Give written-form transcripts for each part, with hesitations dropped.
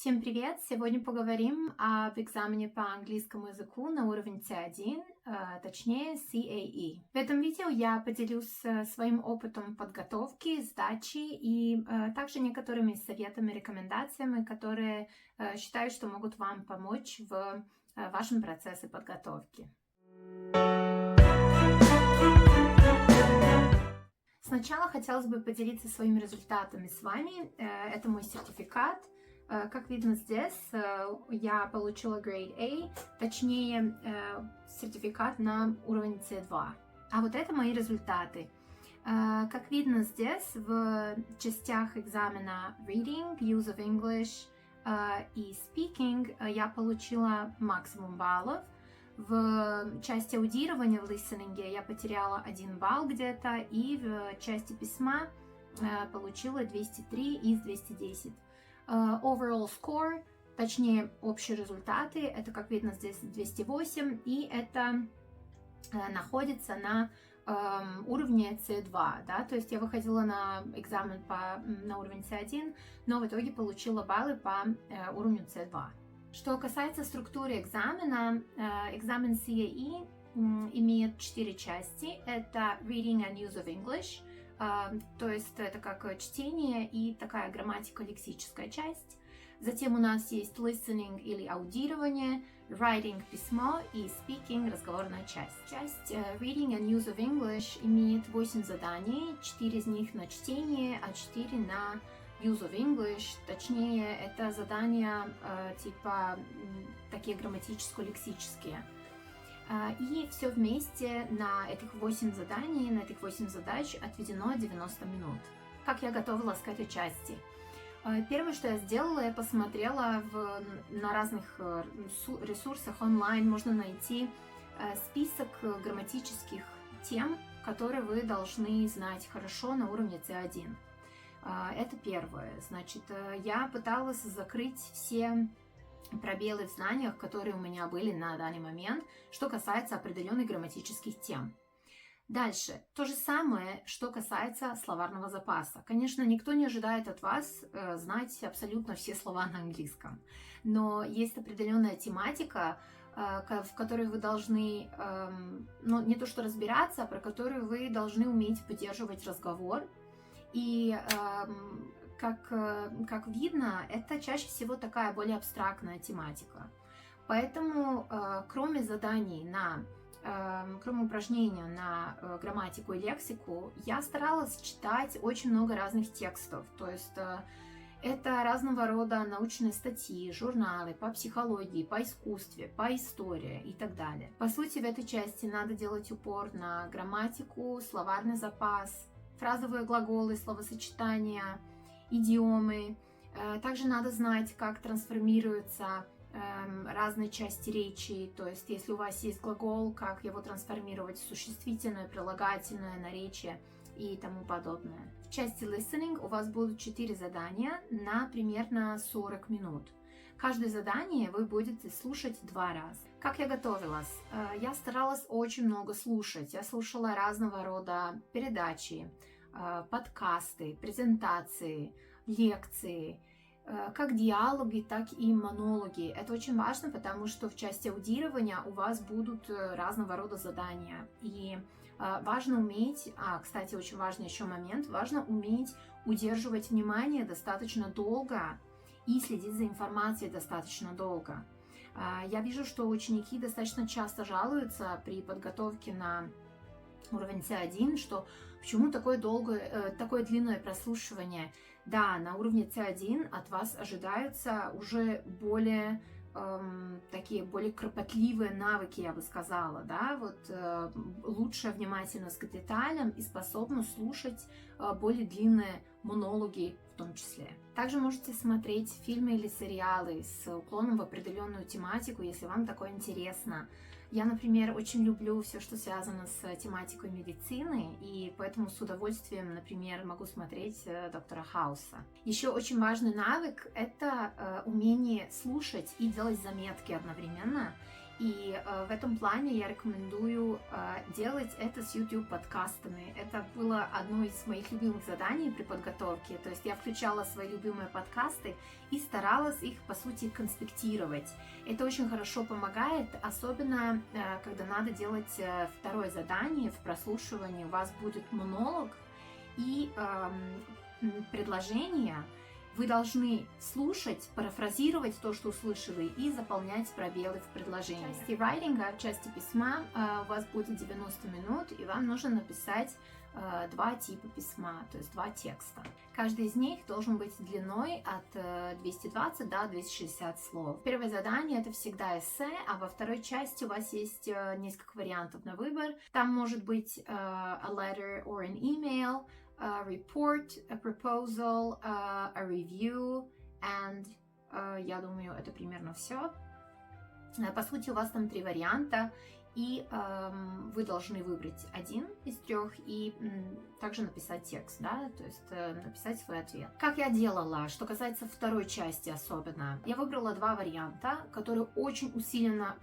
Всем привет! Сегодня поговорим об экзамене по английскому языку на уровень C1, точнее CAE. В этом видео я поделюсь своим опытом подготовки, сдачи и также некоторыми советами, рекомендациями, которые считаю, что могут вам помочь в вашем процессе подготовки. Сначала хотелось бы поделиться своими результатами с вами. Это мой сертификат. Как видно здесь, я получила Grade A, точнее сертификат на уровень C2. А вот это мои результаты. Как видно здесь, в частях экзамена Reading, Use of English и Speaking я получила максимум баллов. В части аудирования, в listening, я потеряла 1 балл где-то, и в части письма получила 203 из 210. Overall score, точнее общие результаты, это, как видно здесь, 208, и это находится на уровне C2, да, то есть я выходила на экзамен на уровень C1, но в итоге получила баллы по уровню C2. Что касается структуры экзамена, экзамен CAE имеет 4 части. Это Reading and Use of English, то есть это как чтение и такая грамматико-лексическая часть. Затем у нас есть Listening или аудирование, Writing – письмо и Speaking – разговорная часть. Часть Reading and Use of English имеет 8 заданий, 4 из них на чтение, а 4 на Use of English, точнее, это задания типа такие грамматическо-лексические. И все вместе на этих 8 заданий, на этих 8 задач отведено 90 минут. Как я готовилась к этой части? Первое, что я сделала, я посмотрела на разных ресурсах онлайн, можно найти список грамматических тем, которые вы должны знать хорошо на уровне C1. Это первое. Значит, я пыталась закрыть все пробелы в знаниях, которые у меня были на данный момент, что касается определенных грамматических тем. Дальше. То же самое, что касается словарного запаса. Конечно, никто не ожидает от вас знать абсолютно все слова на английском, но есть определенная тематика, в которой вы должны, ну, не то что разбираться, а про которую вы должны уметь поддерживать разговор. И как видно, это чаще всего такая более абстрактная тематика. Поэтому, кроме заданий кроме упражнения на грамматику и лексику, я старалась читать очень много разных текстов. То есть это разного рода научные статьи, журналы по психологии, по искусстве, по истории и так далее. По сути, в этой части надо делать упор на грамматику, словарный запас, фразовые глаголы, словосочетания, идиомы. Также надо знать, как трансформируются разные части речи, то есть если у вас есть глагол, как его трансформировать в существительное, прилагательное, наречие и тому подобное. В части listening у вас будут 4 задания на примерно 40 минут. Каждое задание вы будете слушать 2 раза. Как я готовилась? Я старалась очень много слушать. Я слушала разного рода передачи, подкасты, презентации, лекции, как диалоги, так и монологи. Это очень важно, потому что в части аудирования у вас будут разного рода задания. И важно уметь, кстати, очень важный еще момент, важно уметь удерживать внимание достаточно долго и следить за информацией достаточно долго. Я вижу, что ученики достаточно часто жалуются при подготовке на уровень C1, что почему такое длинное прослушивание. Да, на уровне C1 от вас ожидаются уже более более кропотливые навыки, я бы сказала, да, вот лучшая внимательность к деталям и способность слушать более длинные монологи в том числе. Также можете смотреть фильмы или сериалы с уклоном в определенную тематику, если вам такое интересно. Я, например, очень люблю все, что связано с тематикой медицины, и поэтому с удовольствием, например, могу смотреть доктора Хауса. Еще очень важный навык – это умение слушать и делать заметки одновременно. И в этом плане я рекомендую делать это с YouTube-подкастами. Это было одно из моих любимых заданий при подготовке. То есть я включала свои любимые подкасты и старалась их, по сути, конспектировать. Это очень хорошо помогает, особенно когда надо делать второе задание в прослушивании. У вас будет монолог и предложение. Вы должны слушать, парафразировать то, что услышали, и заполнять пробелы в предложении. В части райтинга, в части письма у вас будет 90 минут, и вам нужно написать два типа письма, то есть два текста. Каждый из них должен быть длиной от 220 до 260 слов. Первое задание — это всегда эссе, а во второй части у вас есть несколько вариантов на выбор. Там может быть a letter or an email, a report, a proposal, a review, and я думаю, это примерно все. По сути, у вас там три варианта, и вы должны выбрать один из трех и также написать текст, да, то есть написать свой ответ. Как я делала, что касается второй части особенно, я выбрала два варианта, к которым очень усиленно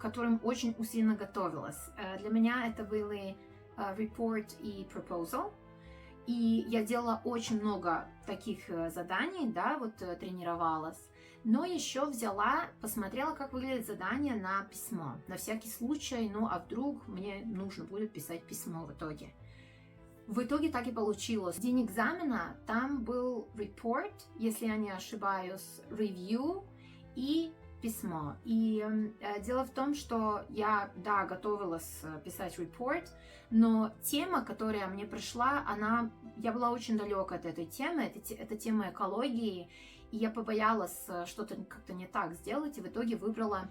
готовилась. Для меня это были report и proposal. И я делала очень много таких заданий, да, вот тренировалась. Но еще посмотрела, как выглядит задание на письмо. На всякий случай, ну а вдруг мне нужно будет писать письмо в итоге. В итоге так и получилось. В день экзамена там был report, если я не ошибаюсь, review и письмо. И дело в том, что я, да, готовилась писать report, но тема, которая мне пришла, я была очень далека от этой темы, это тема экологии, и я побоялась что-то как-то не так сделать, и в итоге выбрала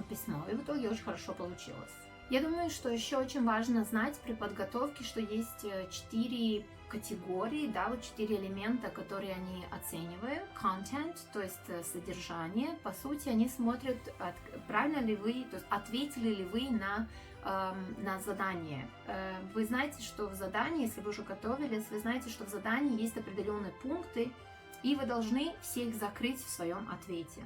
письмо, и в итоге очень хорошо получилось. Я думаю, что еще очень важно знать при подготовке, что есть 4 категории, да, вот 4 элемента, которые они оценивают. Content, то есть содержание. По сути, они смотрят, правильно ли вы, то есть ответили ли вы на задание. Вы знаете, что в задании, если вы уже готовились, вы знаете, что в задании есть определенные пункты, и вы должны все их закрыть в своем ответе.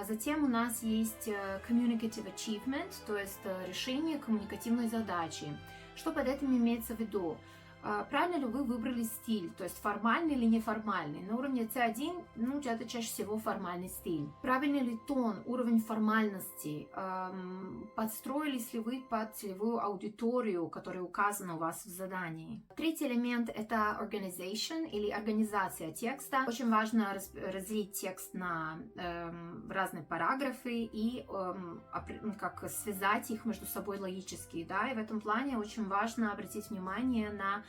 Затем у нас есть communicative achievement, то есть решение коммуникативной задачи. Что под этим имеется в виду? Правильно ли вы выбрали стиль, то есть формальный или неформальный? На уровне C1, это чаще всего формальный стиль. Правильный ли тон, уровень формальности? Подстроились ли вы под целевую аудиторию, которая указана у вас в задании? Третий элемент — это organization или организация текста. Очень важно разделить текст на разные параграфы и как связать их между собой логически. Да? И в этом плане очень важно обратить внимание на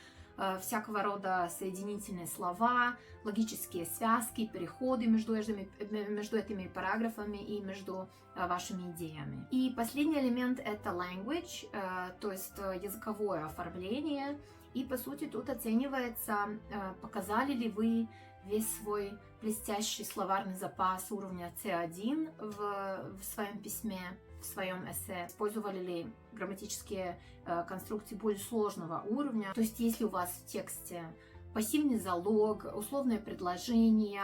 всякого рода соединительные слова, логические связки, переходы между этими параграфами и между вашими идеями. И последний элемент — это language, то есть языковое оформление. И по сути тут оценивается, показали ли вы весь свой блестящий словарный запас уровня C1 в своем письме, в своем эссе, использовали ли грамматические конструкции более сложного уровня. То есть если у вас в тексте пассивный залог, условное предложение,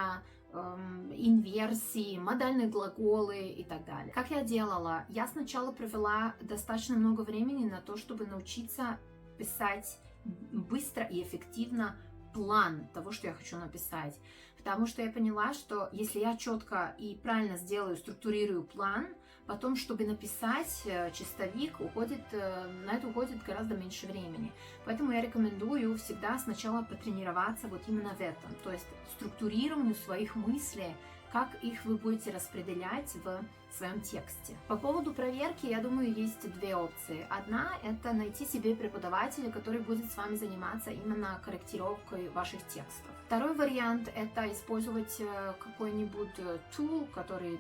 инверсии, модальные глаголы и так далее. Как я делала? Я сначала провела достаточно много времени на то, чтобы научиться писать быстро и эффективно план того, что я хочу написать. Потому что я поняла, что если я четко и правильно структурирую план, потом, чтобы написать чистовик, на это уходит гораздо меньше времени. Поэтому я рекомендую всегда сначала потренироваться вот именно в этом. То есть структурированию своих мыслей, как их вы будете распределять в своем тексте. По поводу проверки, я думаю, есть две опции. Одна — это найти себе преподавателя, который будет с вами заниматься именно корректировкой ваших текстов. Второй вариант — это использовать какой-нибудь tool, который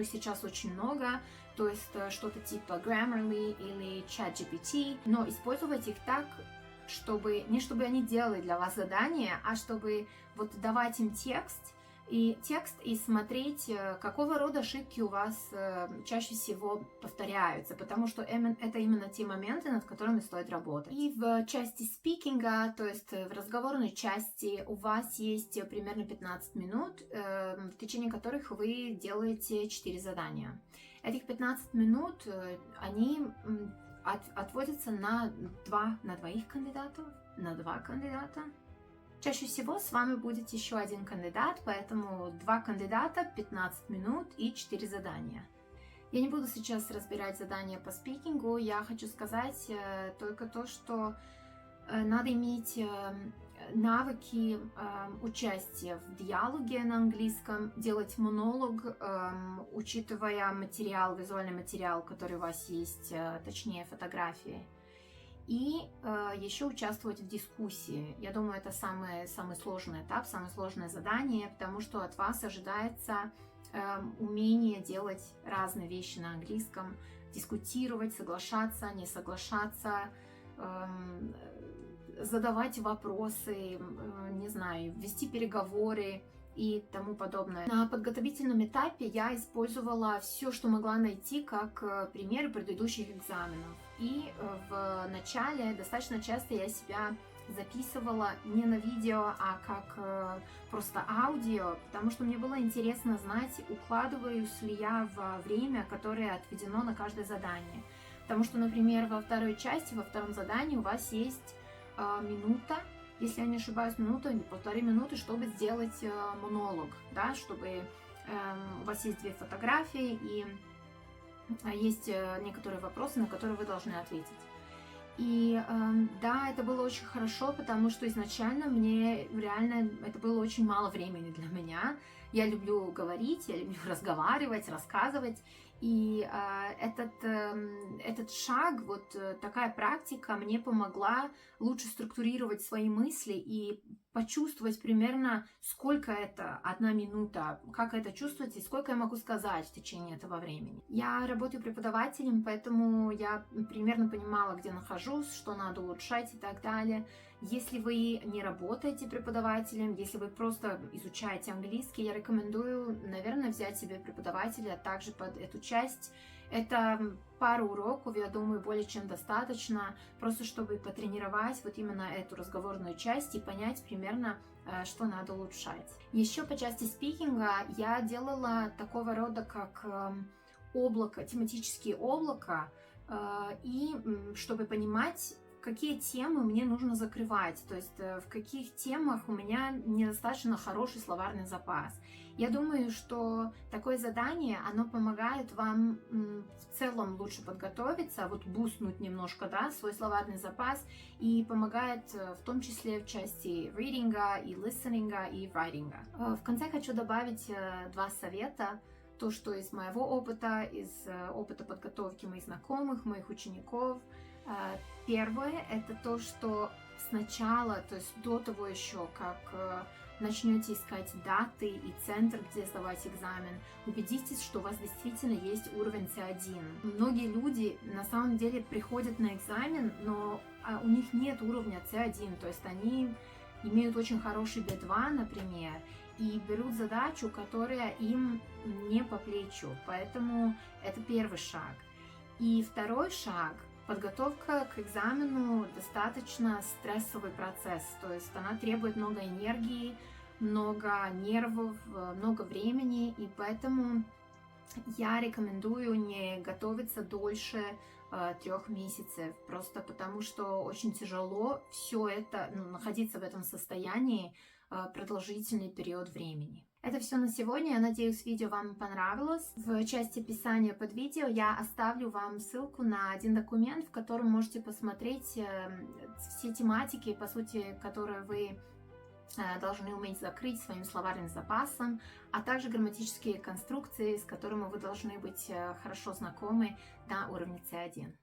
сейчас очень много, то есть что-то типа Grammarly или ChatGPT, но использовать их так, чтобы они делали для вас задания, а чтобы вот давать им текст и смотреть, какого рода ошибки у вас чаще всего повторяются, потому что это именно те моменты, над которыми стоит работать. И в части спикинга, то есть в разговорной части, у вас есть примерно 15 минут, в течение которых вы делаете 4 задания. Этих 15 минут, они отводятся на двоих кандидатов, на 2 кандидата. Чаще всего с вами будет еще один кандидат, поэтому 2 кандидата, 15 минут и 4 задания. Я не буду сейчас разбирать задания по спикингу, я хочу сказать только то, что надо иметь навыки участия в диалоге на английском, делать монолог, учитывая материал, визуальный материал, который у вас есть, точнее фотографии. И еще участвовать в дискуссии. Я думаю, это самый сложный этап, самое сложное задание, потому что от вас ожидается умение делать разные вещи на английском, дискутировать, соглашаться, не соглашаться, задавать вопросы, не знаю, вести переговоры и тому подобное. На подготовительном этапе я использовала все, что могла найти, как примеры предыдущих экзаменов. И в начале достаточно часто я себя записывала не на видео, а как просто аудио, потому что мне было интересно знать, укладываюсь ли я во время, которое отведено на каждое задание. Потому что, например, во второй части, во втором задании у вас есть минута, если я не ошибаюсь, минута или 1,5 минуты, чтобы сделать монолог, да, чтобы у вас есть 2 фотографии и есть некоторые вопросы, на которые вы должны ответить. И да, это было очень хорошо, потому что изначально мне реально это было очень мало времени для меня. Я люблю говорить, я люблю разговаривать, рассказывать. И этот шаг, вот такая практика мне помогла лучше структурировать свои мысли и почувствовать примерно, сколько это 1 минута, как это чувствовать и сколько я могу сказать в течение этого времени. Я работаю преподавателем, поэтому я примерно понимала, где нахожусь, что надо улучшать и так далее. Если вы не работаете преподавателем, если вы просто изучаете английский, я рекомендую, наверное, взять себе преподавателя также под эту часть. Это пару уроков, я думаю, более чем достаточно, просто чтобы потренировать вот именно эту разговорную часть и понять примерно, что надо улучшать. Еще по части спикинга я делала такого рода, как облако, тематические облака, и чтобы понимать, какие темы мне нужно закрывать, то есть в каких темах у меня недостаточно хороший словарный запас. Я думаю, что такое задание, оно помогает вам в целом лучше подготовиться, вот буснуть немножко, да, свой словарный запас, и помогает в том числе в части ридинга и листенинга и райтинга. В конце хочу добавить 2 совета. То, что из моего опыта, из опыта подготовки моих знакомых, моих учеников. Первое – это то, что сначала, то есть до того еще, как начнете искать даты и центр, где сдавать экзамен, убедитесь, что у вас действительно есть уровень C1. Многие люди на самом деле приходят на экзамен, но у них нет уровня C1, то есть они имеют очень хороший B2, например, и берут задачу, которая им не по плечу. Поэтому это первый шаг. И второй шаг – подготовка к экзамену достаточно стрессовый процесс. То есть она требует много энергии, много нервов, много времени. И поэтому я рекомендую не готовиться дольше 3 месяцев. Просто потому что очень тяжело все это, находиться в этом состоянии продолжительный период времени. Это все на сегодня. Я надеюсь, видео вам понравилось. В части описания под видео я оставлю вам ссылку на один документ, в котором можете посмотреть все тематики, по сути, которые вы должны уметь закрыть своим словарным запасом, а также грамматические конструкции, с которыми вы должны быть хорошо знакомы на уровне C1.